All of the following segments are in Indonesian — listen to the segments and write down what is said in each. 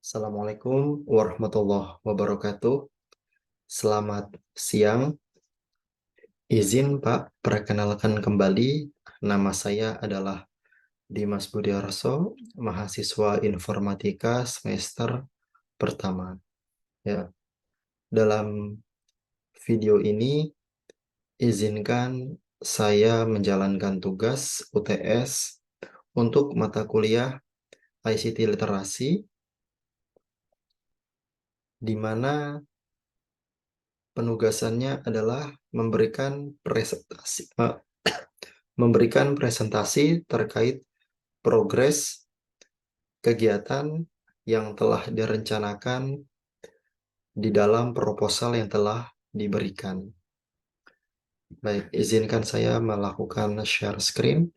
Assalamualaikum warahmatullahi wabarakatuh. Selamat siang. Izin Pak, perkenalkan kembali. Nama saya adalah Dimas Budiarso, mahasiswa informatika semester pertama. Ya, dalam video ini izinkan saya menjalankan tugas UTS untuk mata kuliah ICT Literasi, di mana penugasannya adalah memberikan presentasi terkait progres kegiatan yang telah direncanakan di dalam proposal yang telah diberikan. Baik, izinkan saya melakukan share screen.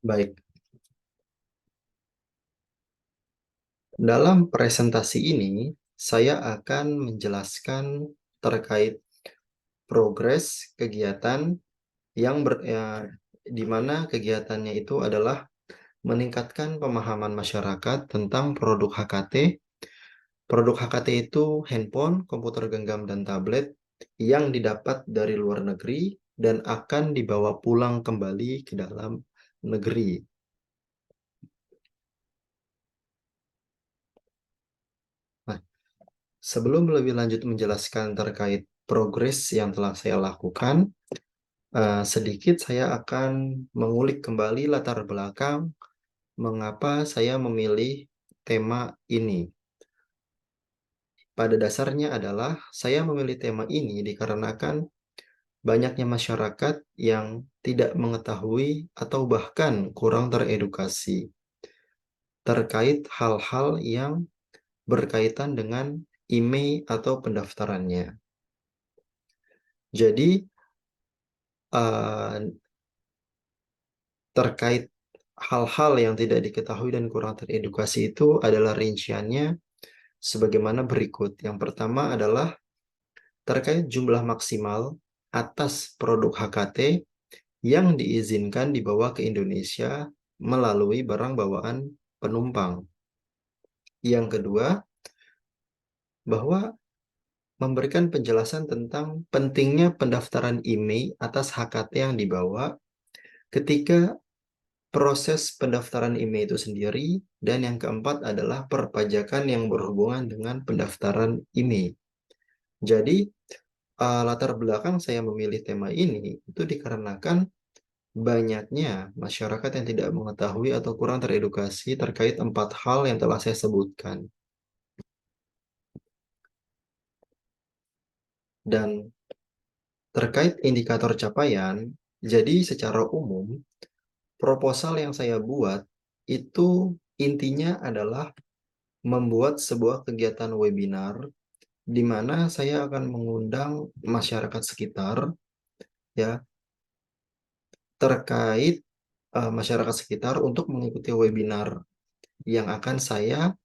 Baik, dalam presentasi ini saya akan menjelaskan terkait progres kegiatan di mana kegiatannya itu adalah meningkatkan pemahaman masyarakat tentang produk HKT. Produk HKT itu handphone, komputer genggam, dan tablet yang didapat dari luar negeri dan akan dibawa pulang kembali ke dalam negeri. Nah, sebelum lebih lanjut menjelaskan terkait progres yang telah saya lakukan, sedikit saya akan mengulik kembali latar belakang mengapa saya memilih tema ini. Pada dasarnya adalah saya memilih tema ini dikarenakan banyaknya masyarakat yang tidak mengetahui atau bahkan kurang teredukasi terkait hal-hal yang berkaitan dengan IMEI atau pendaftarannya. Jadi, eh, terkait hal-hal yang tidak diketahui dan kurang teredukasi itu adalah rinciannya sebagaimana berikut. Yang pertama adalah terkait jumlah maksimal atas produk HKT yang diizinkan dibawa ke Indonesia melalui barang bawaan penumpang. Yang kedua, bahwa memberikan penjelasan tentang pentingnya pendaftaran IMEI atas HKT yang dibawa ketika proses pendaftaran IMEI itu sendiri, dan yang keempat adalah perpajakan yang berhubungan dengan pendaftaran IMEI. Jadi, latar belakang saya memilih tema ini itu dikarenakan banyaknya masyarakat yang tidak mengetahui atau kurang teredukasi terkait empat hal yang telah saya sebutkan. Dan terkait indikator capaian, jadi secara umum, proposal yang saya buat itu intinya adalah membuat sebuah kegiatan webinar di mana saya akan mengundang masyarakat sekitar, ya, terkait masyarakat sekitar untuk mengikuti webinar yang akan saya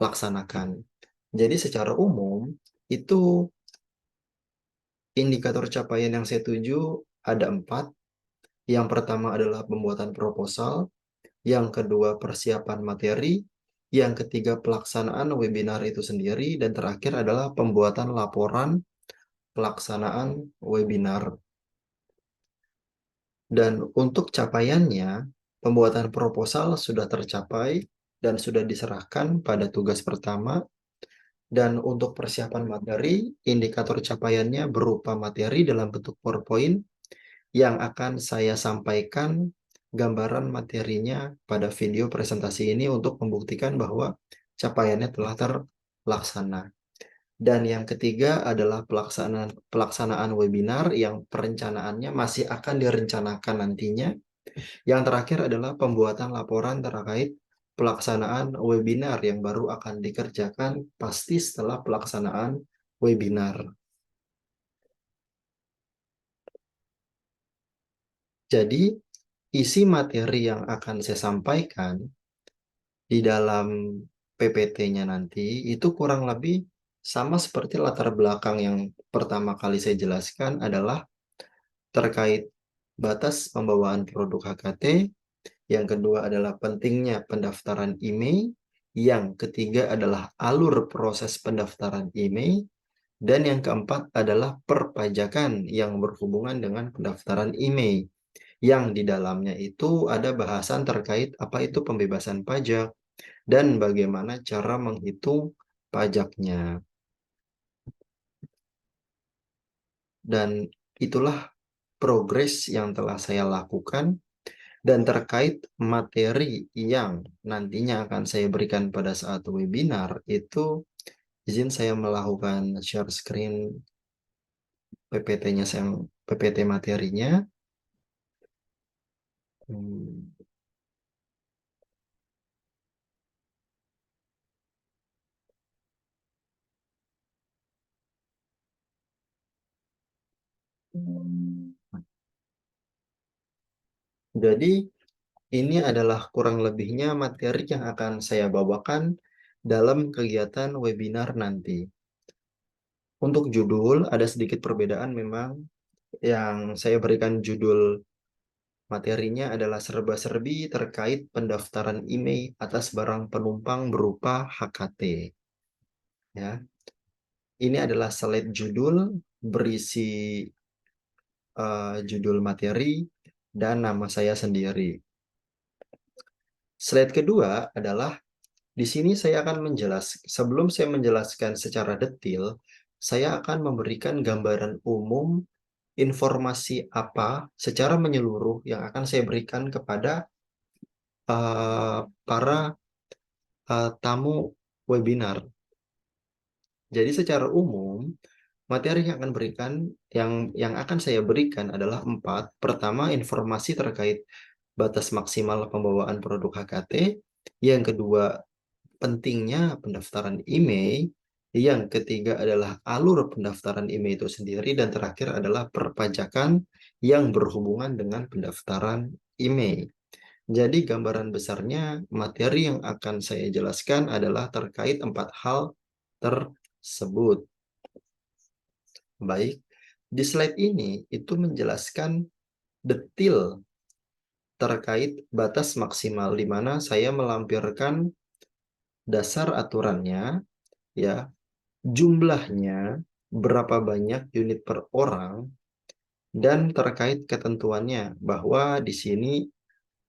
laksanakan. Jadi secara umum itu indikator capaian yang saya tuju ada 4. Yang pertama adalah pembuatan proposal, yang kedua persiapan materi, yang ketiga pelaksanaan webinar itu sendiri, dan terakhir adalah pembuatan laporan pelaksanaan webinar. Dan untuk capaiannya, pembuatan proposal sudah tercapai dan sudah diserahkan pada tugas pertama. Dan untuk persiapan materi, indikator capaiannya berupa materi dalam bentuk PowerPoint yang akan saya sampaikan gambaran materinya pada video presentasi ini untuk membuktikan bahwa capaiannya telah terlaksana. Dan yang ketiga adalah pelaksanaan webinar yang perencanaannya masih akan direncanakan nantinya. Yang terakhir adalah pembuatan laporan terkait pelaksanaan webinar yang baru akan dikerjakan pasti setelah pelaksanaan webinar. Jadi, isi materi yang akan saya sampaikan di dalam PPT-nya nanti itu kurang lebih sama seperti latar belakang yang pertama kali saya jelaskan adalah terkait batas pembawaan produk HKT, yang kedua adalah pentingnya pendaftaran IMEI, yang ketiga adalah alur proses pendaftaran IMEI, dan yang keempat adalah perpajakan yang berhubungan dengan pendaftaran IMEI, yang di dalamnya itu ada bahasan terkait apa itu pembebasan pajak dan bagaimana cara menghitung pajaknya. Dan itulah progres yang telah saya lakukan. Dan terkait materi yang nantinya akan saya berikan pada saat webinar, itu izin saya melakukan share screen PPT-nya, PPT materinya. Hmm, Jadi ini adalah kurang lebihnya materi yang akan saya bawakan dalam kegiatan webinar nanti. Untuk judul ada sedikit perbedaan memang. Yang saya berikan judul materinya adalah serba-serbi terkait pendaftaran IMEI atas barang penumpang berupa HKT. Ya, ini adalah slide judul berisi judul materi dan nama saya sendiri. Slide kedua adalah di sini saya akan menjelaskan, sebelum saya menjelaskan secara detail, saya akan memberikan gambaran umum informasi apa secara menyeluruh yang akan saya berikan kepada para tamu webinar. Jadi secara umum materi yang akan berikan yang akan saya berikan adalah 4. Pertama, informasi terkait batas maksimal pembawaan produk HKT. Yang kedua, pentingnya pendaftaran IMEI. Yang ketiga adalah alur pendaftaran IMEI itu sendiri. Dan terakhir adalah perpajakan yang berhubungan dengan pendaftaran IMEI. Jadi gambaran besarnya materi yang akan saya jelaskan adalah terkait 4 hal tersebut. Baik, di slide ini itu menjelaskan detail terkait batas maksimal di mana saya melampirkan dasar aturannya, ya, jumlahnya, berapa banyak unit per orang, dan terkait ketentuannya bahwa di sini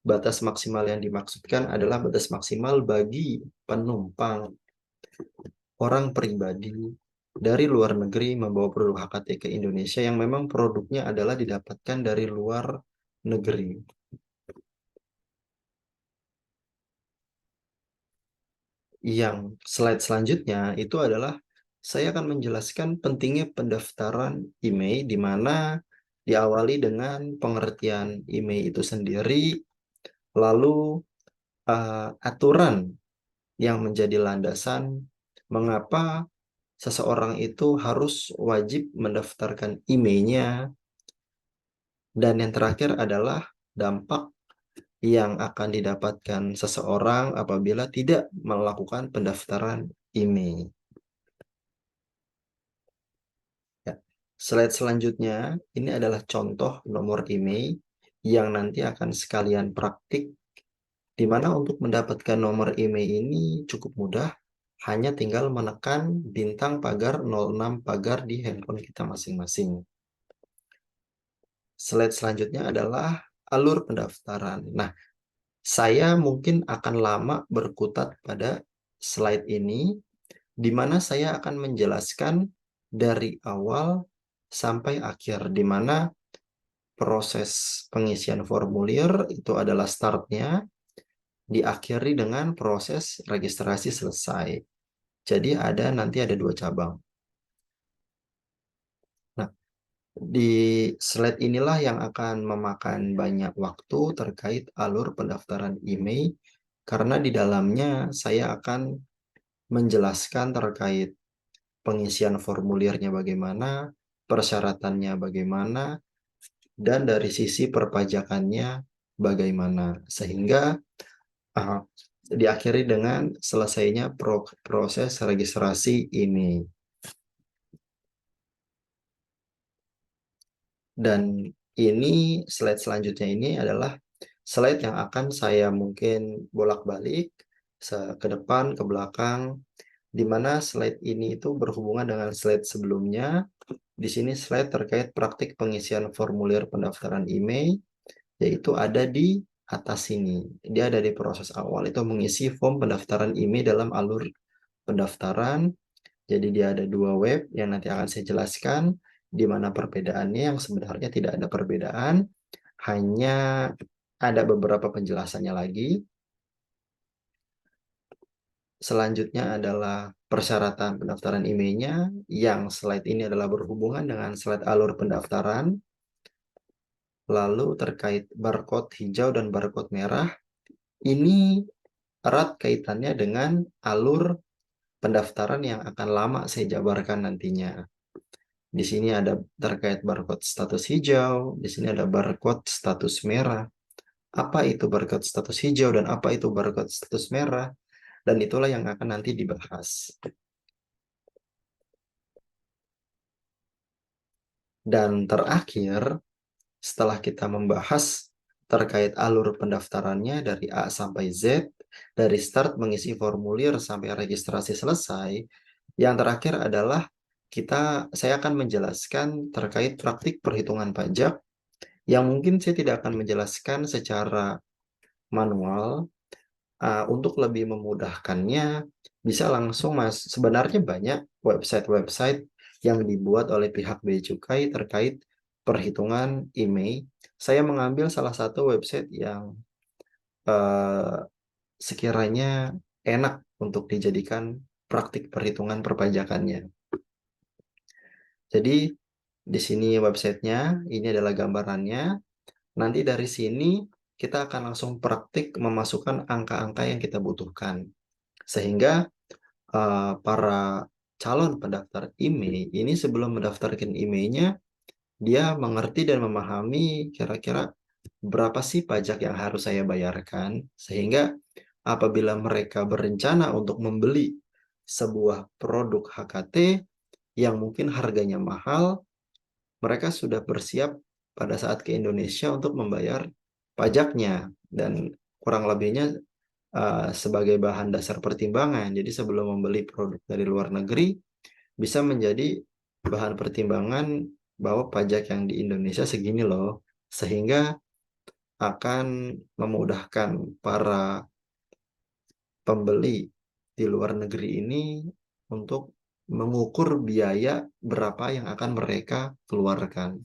batas maksimal yang dimaksudkan adalah batas maksimal bagi penumpang orang pribadi dari luar negeri membawa produk HKT ke Indonesia yang memang produknya adalah didapatkan dari luar negeri. Yang slide selanjutnya itu adalah saya akan menjelaskan pentingnya pendaftaran IMEI, di mana diawali dengan pengertian IMEI itu sendiri, lalu aturan yang menjadi landasan mengapa seseorang itu harus wajib mendaftarkan IMEI-nya, dan yang terakhir adalah dampak yang akan didapatkan seseorang apabila tidak melakukan pendaftaran IMEI. Ya. Slide selanjutnya, ini adalah contoh nomor IMEI yang nanti akan sekalian praktik, di mana untuk mendapatkan nomor IMEI ini cukup mudah, hanya tinggal menekan bintang pagar 06 pagar di handphone kita masing-masing. Slide selanjutnya adalah alur pendaftaran. Nah, saya mungkin akan lama berkutat pada slide ini, di mana saya akan menjelaskan dari awal sampai akhir, di mana proses pengisian formulir itu adalah startnya, diakhiri dengan proses registrasi selesai. Jadi nanti ada 2 cabang. Nah, di slide inilah yang akan memakan banyak waktu terkait alur pendaftaran IMEI, karena di dalamnya saya akan menjelaskan terkait pengisian formulirnya bagaimana, persyaratannya bagaimana, dan dari sisi perpajakannya bagaimana, sehingga diakhiri dengan selesainya proses registrasi ini. Dan ini slide selanjutnya ini adalah slide yang akan saya mungkin bolak-balik ke depan, ke belakang, di mana slide ini itu berhubungan dengan slide sebelumnya. Di sini slide terkait praktik pengisian formulir pendaftaran email, yaitu ada di atas sini. Dia ada di proses awal, itu mengisi form pendaftaran email dalam alur pendaftaran. Jadi dia ada dua web yang nanti akan saya jelaskan, di mana perbedaannya yang sebenarnya tidak ada perbedaan, hanya ada beberapa penjelasannya lagi. Selanjutnya adalah persyaratan pendaftaran emailnya, yang slide ini adalah berhubungan dengan slide alur pendaftaran. Lalu terkait barcode hijau dan barcode merah, ini erat kaitannya dengan alur pendaftaran yang akan lama saya jabarkan nantinya. Di sini ada terkait barcode status hijau, di sini ada barcode status merah. Apa itu barcode status hijau dan apa itu barcode status merah? Dan itulah yang akan nanti dibahas. Dan terakhir, setelah kita membahas terkait alur pendaftarannya dari A sampai Z, dari start mengisi formulir sampai registrasi selesai, yang terakhir adalah saya akan menjelaskan terkait praktik perhitungan pajak, yang mungkin saya tidak akan menjelaskan secara manual. Untuk lebih memudahkannya, bisa langsung sebenarnya banyak website-website yang dibuat oleh pihak Bea Cukai terkait perhitungan email. Saya mengambil salah satu website yang sekiranya enak untuk dijadikan praktik perhitungan perpajakannya. Jadi di sini websitenya, ini adalah gambarannya. Nanti dari sini kita akan langsung praktik memasukkan angka-angka yang kita butuhkan. Sehingga para calon pendaftar email ini sebelum mendaftarkan emailnya, dia mengerti dan memahami kira-kira berapa sih pajak yang harus saya bayarkan, sehingga apabila mereka berencana untuk membeli sebuah produk HKT yang mungkin harganya mahal, mereka sudah bersiap pada saat ke Indonesia untuk membayar pajaknya, dan kurang lebihnya sebagai bahan dasar pertimbangan. Jadi sebelum membeli produk dari luar negeri, bisa menjadi bahan pertimbangan bahwa pajak yang di Indonesia segini loh, sehingga akan memudahkan para pembeli di luar negeri ini untuk mengukur biaya berapa yang akan mereka keluarkan.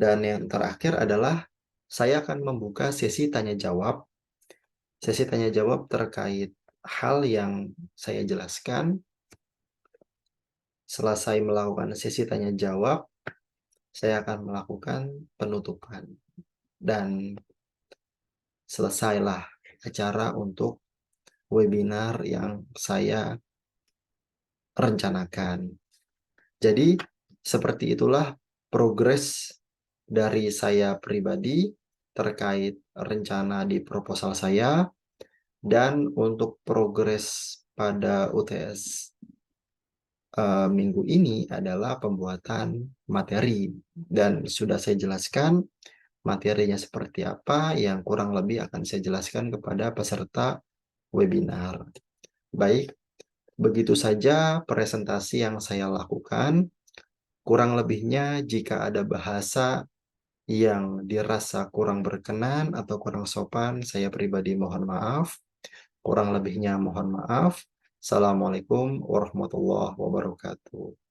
Dan yang terakhir adalah saya akan membuka sesi tanya jawab. Sesi tanya jawab terkait hal yang saya jelaskan. Selesai melakukan sesi tanya jawab, saya akan melakukan penutupan. Dan selesailah acara untuk webinar yang saya rencanakan. Jadi, seperti itulah progres dari saya pribadi terkait rencana di proposal saya, dan untuk progres pada UTS minggu ini adalah pembuatan materi. Dan sudah saya jelaskan materinya seperti apa, yang kurang lebih akan saya jelaskan kepada peserta webinar. Baik, begitu saja presentasi yang saya lakukan. Kurang lebihnya jika ada bahasa yang dirasa kurang berkenan atau kurang sopan, saya pribadi mohon maaf. Kurang lebihnya mohon maaf. Assalamualaikum warahmatullahi wabarakatuh.